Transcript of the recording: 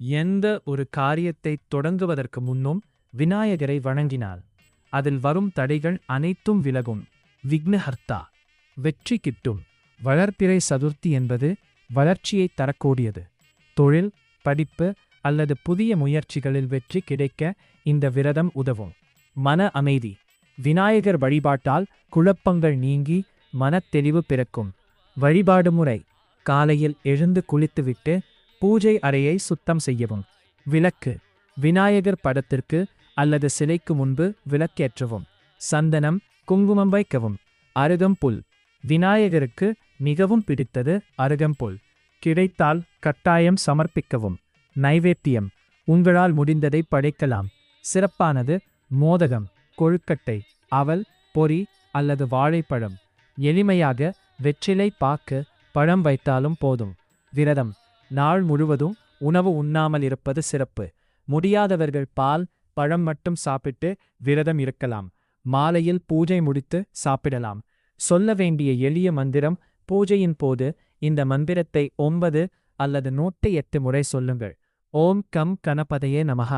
எந்த ஒரு காரியத்தை தொடங்குவதற்கு முன்னும் விநாயகரை வணங்கினால் அதில் வரும் தடைகள் அனைத்தும் விலகும். விக்னஹர்த்தா வெற்றி கிட்டும். வளர்பிறை சதுர்த்தி என்பது வளர்ச்சியை தரக்கூடியது. தொழில், படிப்பு அல்லது புதிய முயற்சிகளில் வெற்றி கிடைக்க இந்த விரதம் உதவும். மன அமைதி. விநாயகர் வழிபாட்டால் குழப்பங்கள் நீங்கி மனத்தெளிவு பிறக்கும். வழிபாடு முறை: காலையில் எழுந்து குளித்துவிட்டு பூஜை அறையை சுத்தம் செய்யவும். விளக்கு: விநாயகர் படத்திற்கு அல்லது சிலைக்கு முன்பு விளக்கேற்றவும். சந்தனம், குங்குமம் வைக்கவும். அருகம்புல்: விநாயகருக்கு மிகவும் பிடித்தது அருகம்புல். கிடைத்தால் கட்டாயம் சமர்ப்பிக்கவும். நைவேத்தியம்: உங்களால் முடிந்ததை படைக்கலாம். சிறப்பானது மோதகம், கொழுக்கட்டை, அவல், பொரி அல்லது வாழைப்பழம். எளிமையாக வெற்றிலை பாக்கு, பழம் வைத்தாலும் போதும். விரதம்: நாள் முழுவதும் உணவு உண்ணாமல் இருப்பது சிறப்பு. முடியாதவர்கள் பால், பழம் மட்டும் சாப்பிட்டு விரதம் இருக்கலாம். மாலையில் பூஜை முடித்து சாப்பிடலாம். சொல்ல வேண்டிய எளிய மந்திரம்: பூஜையின் போது இந்த மந்திரத்தை 9 அல்லது 108 முறை சொல்லுங்கள். ஓம் கம் கணபதையே நமஹ.